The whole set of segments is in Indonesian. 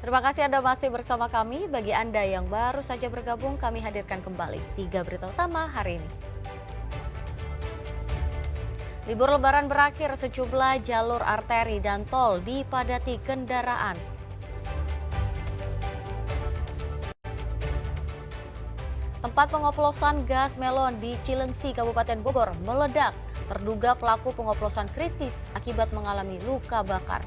Terima kasih Anda masih bersama kami. Bagi Anda yang baru saja bergabung, kami hadirkan kembali 3 berita utama hari ini. Libur Lebaran berakhir, sejumlah jalur arteri dan tol dipadati kendaraan. Tempat pengoplosan gas melon di Cilengsi, Kabupaten Bogor meledak. Terduga pelaku pengoplosan kritis akibat mengalami luka bakar.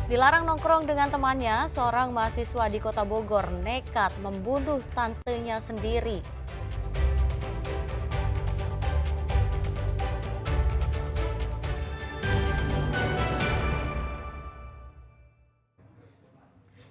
Dilarang nongkrong dengan temannya, seorang mahasiswa di Kota Bogor nekat membunuh tantenya sendiri.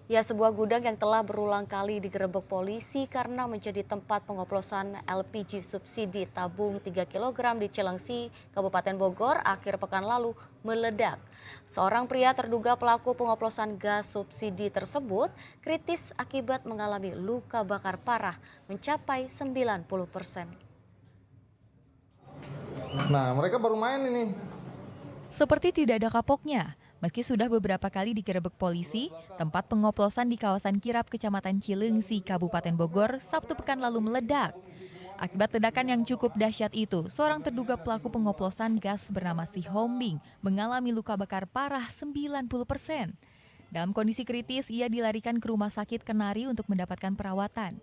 Ya, sebuah gudang yang telah berulang kali digerebek polisi karena menjadi tempat pengoplosan LPG subsidi tabung 3 kg di Cilengsi, Kabupaten Bogor akhir pekan lalu meledak. Seorang pria terduga pelaku pengoplosan gas subsidi tersebut kritis akibat mengalami luka bakar parah mencapai 90%. Nah, mereka baru main ini. Seperti tidak ada kapoknya. Meski sudah beberapa kali digerebek polisi, tempat pengoplosan di kawasan Kirap, Kecamatan Cilengsi, Kabupaten Bogor, Sabtu pekan lalu meledak. Akibat ledakan yang cukup dahsyat itu, seorang terduga pelaku pengoplosan gas bernama Si Hombing mengalami luka bakar parah 90%. Dalam kondisi kritis, ia dilarikan ke Rumah Sakit Kenari untuk mendapatkan perawatan.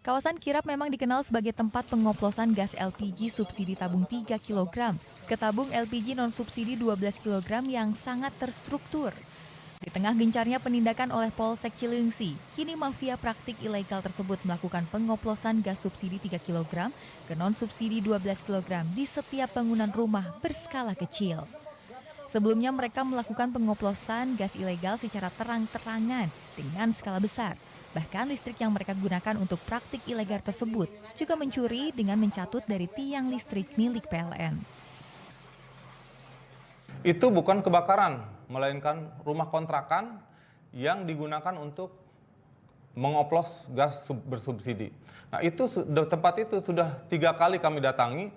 Kawasan Kirap memang dikenal sebagai tempat pengoplosan gas LPG subsidi tabung 3 kg ke tabung LPG non-subsidi 12 kg yang sangat terstruktur. Di tengah gencarnya penindakan oleh Polsek Cilengsi, kini mafia praktik ilegal tersebut melakukan pengoplosan gas subsidi 3 kg ke non-subsidi 12 kg di setiap bangunan rumah berskala kecil. Sebelumnya mereka melakukan pengoplosan gas ilegal secara terang-terangan dengan skala besar. Bahkan listrik yang mereka gunakan untuk praktik ilegal tersebut juga mencuri dengan mencatut dari tiang listrik milik PLN. Itu bukan kebakaran, melainkan rumah kontrakan yang digunakan untuk mengoplos gas bersubsidi. Nah, itu tempat itu sudah 3 kali kami datangi.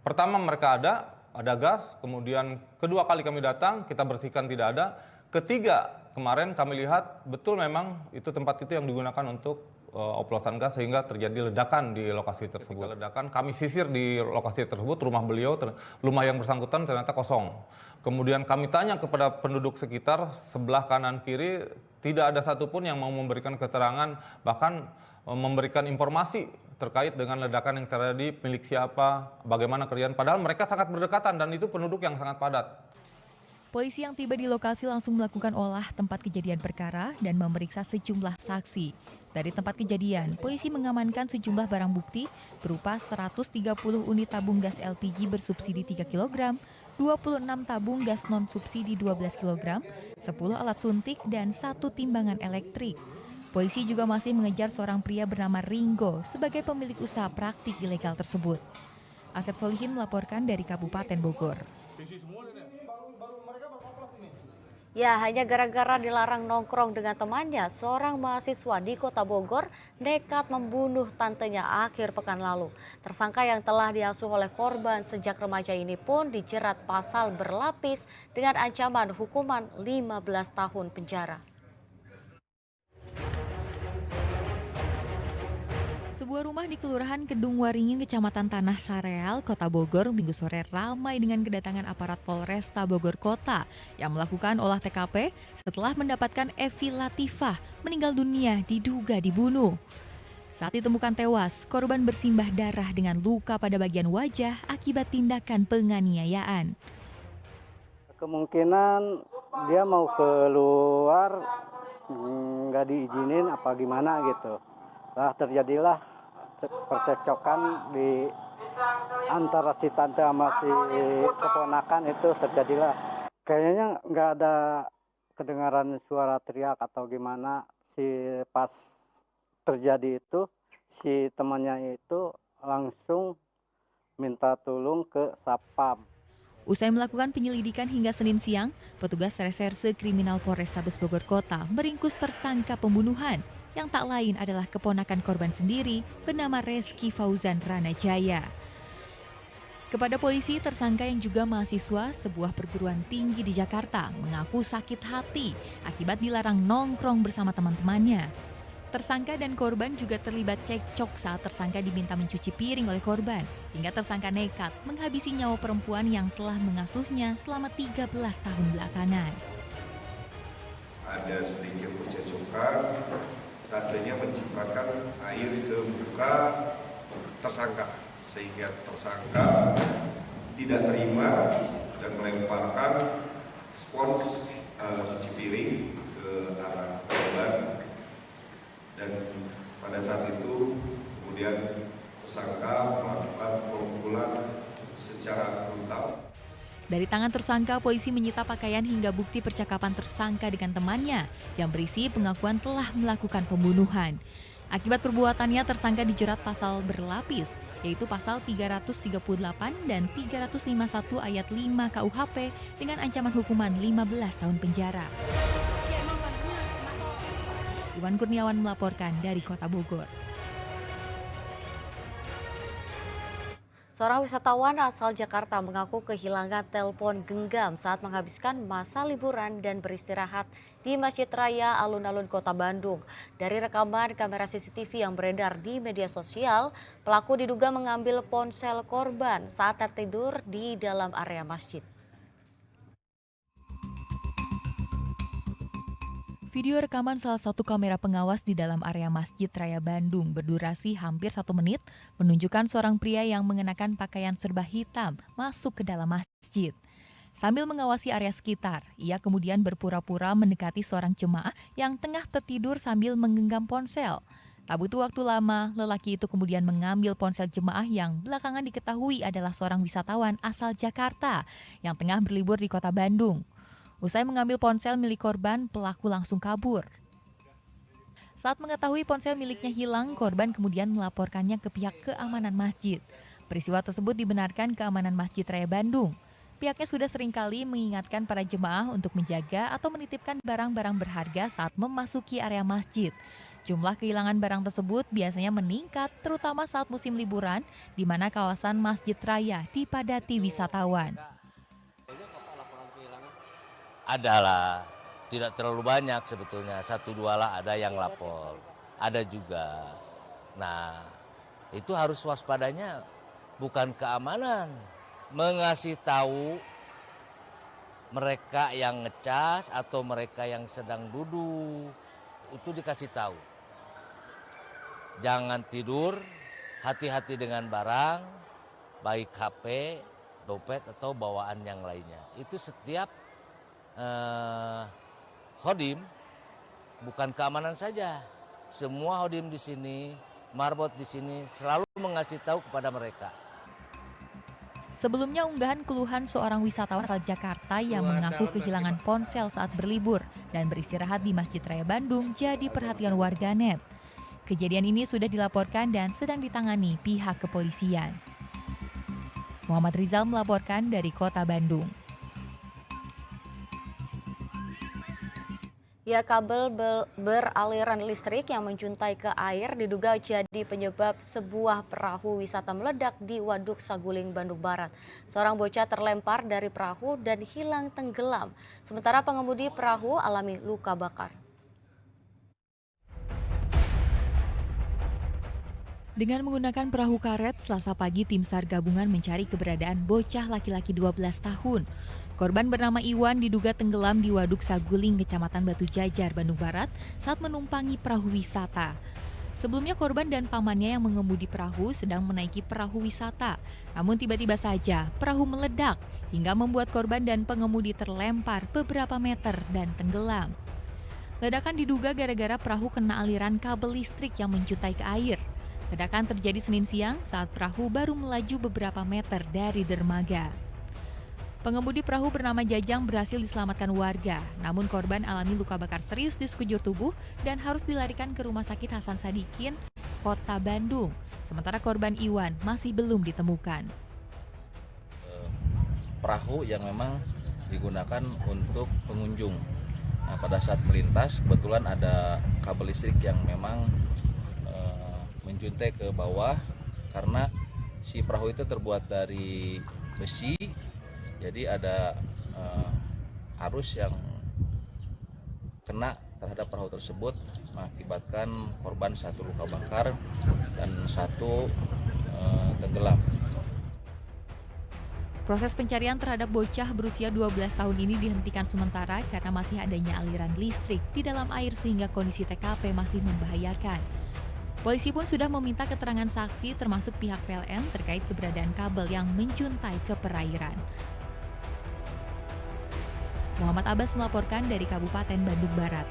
Pertama mereka ada gas, kemudian kedua kali kami datang, kita bersihkan tidak ada. Ketiga, kemarin kami lihat betul memang itu tempat itu yang digunakan untuk oplosan gas sehingga terjadi ledakan di lokasi tersebut. Ledakan kami sisir di lokasi tersebut, rumah beliau, rumah yang bersangkutan ternyata kosong. Kemudian kami tanya kepada penduduk sekitar sebelah kanan kiri, tidak ada satupun yang mau memberikan keterangan, bahkan memberikan informasi terkait dengan ledakan yang terjadi, milik siapa, bagaimana kerjaan. Padahal mereka sangat berdekatan dan itu penduduk yang sangat padat. Polisi yang tiba di lokasi langsung melakukan olah tempat kejadian perkara dan memeriksa sejumlah saksi. Dari tempat kejadian, polisi mengamankan sejumlah barang bukti berupa 130 unit tabung gas LPG bersubsidi 3 kg, 26 tabung gas non-subsidi 12 kg, 10 alat suntik, dan 1 timbangan elektrik. Polisi juga masih mengejar seorang pria bernama Ringo sebagai pemilik usaha praktik ilegal tersebut. Asep Solihin melaporkan dari Kabupaten Bogor. Ya, hanya gara-gara dilarang nongkrong dengan temannya, seorang mahasiswa di Kota Bogor nekat membunuh tantenya akhir pekan lalu. Tersangka yang telah diasuh oleh korban sejak remaja ini pun dijerat pasal berlapis dengan ancaman hukuman 15 tahun penjara. Sebuah rumah di Kelurahan Kedung Waringin, Kecamatan Tanah Sareal, Kota Bogor, Minggu sore ramai dengan kedatangan aparat Polresta Bogor Kota yang melakukan olah TKP setelah mendapatkan Evi Latifah meninggal dunia diduga dibunuh. Saat ditemukan tewas, korban bersimbah darah dengan luka pada bagian wajah akibat tindakan penganiayaan. Kemungkinan dia mau keluar, nggak diizinin apa gimana gitu. Nah, terjadilah percekcokan di antara si tante sama si keponakan itu terjadilah. Kayaknya nggak ada kedengaran suara teriak atau gimana. Pas terjadi itu, si temannya itu langsung minta tolong ke Satpam. Usai melakukan penyelidikan hingga Senin siang, petugas Reserse Kriminal Polrestabes Bogor Kota meringkus tersangka pembunuhan yang tak lain adalah keponakan korban sendiri bernama Reski Fauzan Ranajaya. Kepada polisi, tersangka yang juga mahasiswa sebuah perguruan tinggi di Jakarta mengaku sakit hati akibat dilarang nongkrong bersama teman-temannya. Tersangka dan korban juga terlibat cekcok saat tersangka diminta mencuci piring oleh korban, hingga tersangka nekat menghabisi nyawa perempuan yang telah mengasuhnya selama 13 tahun belakangan. Ada sedikit percecokan, tandanya menciprakan air ke muka tersangka, sehingga tersangka tidak terima dan melemparkan spons cuci piring ke arah korban. Dan pada saat itu kemudian tersangka melakukan pemukulan secara brutal. Dari tangan tersangka, polisi menyita pakaian hingga bukti percakapan tersangka dengan temannya yang berisi pengakuan telah melakukan pembunuhan. Akibat perbuatannya, tersangka dijerat pasal berlapis, yaitu pasal 338 dan 351 ayat 5 KUHP dengan ancaman hukuman 15 tahun penjara. Iwan Kurniawan melaporkan dari Kota Bogor. Seorang wisatawan asal Jakarta mengaku kehilangan telepon genggam saat menghabiskan masa liburan dan beristirahat di Masjid Raya Alun-Alun Kota Bandung. Dari rekaman kamera CCTV yang beredar di media sosial, pelaku diduga mengambil ponsel korban saat tertidur di dalam area masjid. Video rekaman salah satu kamera pengawas di dalam area Masjid Raya Bandung berdurasi hampir 1 menit menunjukkan seorang pria yang mengenakan pakaian serba hitam masuk ke dalam masjid. Sambil mengawasi area sekitar, ia kemudian berpura-pura mendekati seorang jemaah yang tengah tertidur sambil menggenggam ponsel. Tak butuh waktu lama, lelaki itu kemudian mengambil ponsel jemaah yang belakangan diketahui adalah seorang wisatawan asal Jakarta yang tengah berlibur di Kota Bandung. Usai mengambil ponsel milik korban, pelaku langsung kabur. Saat mengetahui ponsel miliknya hilang, korban kemudian melaporkannya ke pihak keamanan masjid. Peristiwa tersebut dibenarkan keamanan Masjid Raya Bandung. Pihaknya sudah seringkali mengingatkan para jemaah untuk menjaga atau menitipkan barang-barang berharga saat memasuki area masjid. Jumlah kehilangan barang tersebut biasanya meningkat, terutama saat musim liburan, di mana kawasan Masjid Raya dipadati wisatawan. Adalah, tidak terlalu banyak sebetulnya, 1-2 lah ada yang lapor, ada juga. Nah, itu harus waspadanya bukan keamanan, mengasih tahu mereka yang ngecas atau mereka yang sedang duduk, itu dikasih tahu. Jangan tidur, hati-hati dengan barang, baik HP, dompet atau bawaan yang lainnya. Itu setiap Hodim, bukan keamanan saja. Semua Hodim di sini, marbot di sini selalu mengasih tahu kepada mereka. Sebelumnya unggahan keluhan seorang wisatawan asal Jakarta yang mengaku kehilangan ponsel saat berlibur dan beristirahat di Masjid Raya Bandung jadi perhatian warganet. Kejadian ini sudah dilaporkan dan sedang ditangani pihak kepolisian. Muhammad Rizal melaporkan dari Kota Bandung. Ya, kabel beraliran listrik yang menjuntai ke air diduga jadi penyebab sebuah perahu wisata meledak di Waduk Saguling, Bandung Barat. Seorang bocah terlempar dari perahu dan hilang tenggelam, sementara pengemudi perahu alami luka bakar. Dengan menggunakan perahu karet, Selasa pagi tim SAR gabungan mencari keberadaan bocah laki-laki 12 tahun. Korban bernama Iwan diduga tenggelam di Waduk Saguling, Kecamatan Batu Jajar, Bandung Barat saat menumpangi perahu wisata. Sebelumnya korban dan pamannya yang mengemudi perahu sedang menaiki perahu wisata. Namun tiba-tiba saja perahu meledak hingga membuat korban dan pengemudi terlempar beberapa meter dan tenggelam. Ledakan diduga gara-gara perahu kena aliran kabel listrik yang menjuntai ke air. Ledakan terjadi Senin siang saat perahu baru melaju beberapa meter dari dermaga. Pengemudi perahu bernama Jajang berhasil diselamatkan warga, namun korban alami luka bakar serius di sekujur tubuh dan harus dilarikan ke Rumah Sakit Hasan Sadikin, Kota Bandung. Sementara korban Iwan masih belum ditemukan. Perahu yang memang digunakan untuk pengunjung. Nah, pada saat melintas kebetulan ada kabel listrik yang memang menjuntai ke bawah karena Si perahu itu terbuat dari besi, jadi ada arus yang kena terhadap perahu tersebut mengakibatkan korban 1 luka bakar dan 1 tenggelam. Proses pencarian terhadap bocah berusia 12 tahun ini dihentikan sementara karena masih adanya aliran listrik di dalam air sehingga kondisi TKP masih membahayakan. Polisi pun sudah meminta keterangan saksi termasuk pihak PLN terkait keberadaan kabel yang menjuntai ke perairan. Muhammad Abbas melaporkan dari Kabupaten Bandung Barat.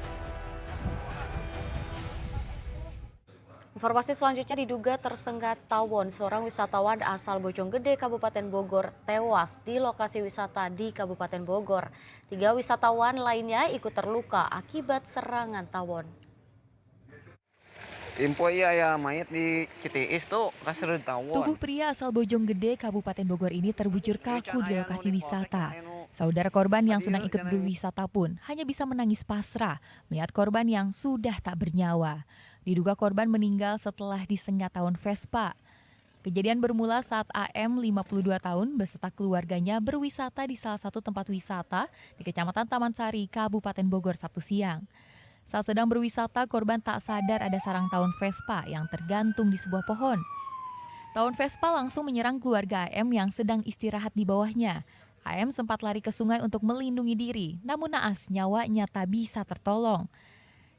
Informasi selanjutnya, diduga tersengat tawon, seorang wisatawan asal Bojonggede, Kabupaten Bogor, tewas di lokasi wisata di Kabupaten Bogor. 3 wisatawan lainnya ikut terluka akibat serangan tawon. Info ya mayat di CTS tuh kasar tawon. Tubuh pria asal Bojonggede, Kabupaten Bogor ini terbujur kaku di lokasi wisata. Saudara korban yang sedang ikut berwisata pun hanya bisa menangis pasrah melihat korban yang sudah tak bernyawa. Diduga korban meninggal setelah disengat tawon Vespa. Kejadian bermula saat AM 52 tahun beserta keluarganya berwisata di salah satu tempat wisata di Kecamatan Taman Sari, Kabupaten Bogor Sabtu siang. Saat sedang berwisata, korban tak sadar ada sarang tawon Vespa yang tergantung di sebuah pohon. Tawon Vespa langsung menyerang keluarga AM yang sedang istirahat di bawahnya. AM sempat lari ke sungai untuk melindungi diri, namun naas nyawanya tak bisa tertolong.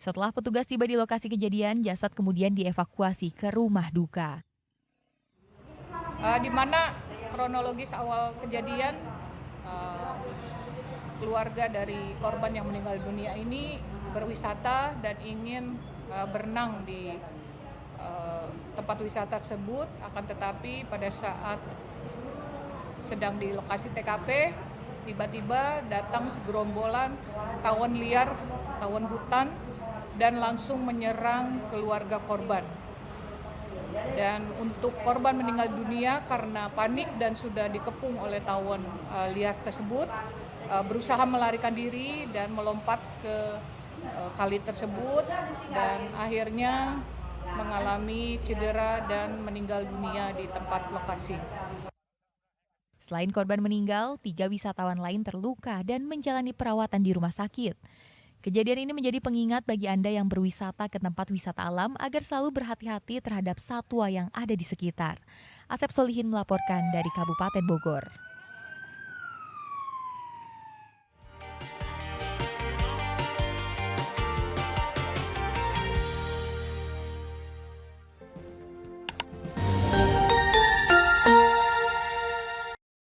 Setelah petugas tiba di lokasi kejadian, jasad kemudian dievakuasi ke rumah duka. Di mana kronologis awal kejadian, keluarga dari korban yang meninggal dunia ini berwisata dan ingin berenang di tempat wisata tersebut, akan tetapi pada saat sedang di lokasi TKP, tiba-tiba datang segerombolan tawon liar, tawon hutan, dan langsung menyerang keluarga korban. Dan untuk korban meninggal dunia karena panik dan sudah dikepung oleh tawon liar tersebut, berusaha melarikan diri dan melompat ke kali tersebut dan akhirnya mengalami cedera dan meninggal dunia di tempat lokasi. Selain korban meninggal, 3 wisatawan lain terluka dan menjalani perawatan di rumah sakit. Kejadian ini menjadi pengingat bagi Anda yang berwisata ke tempat wisata alam agar selalu berhati-hati terhadap satwa yang ada di sekitar. Asep Solihin melaporkan dari Kabupaten Bogor.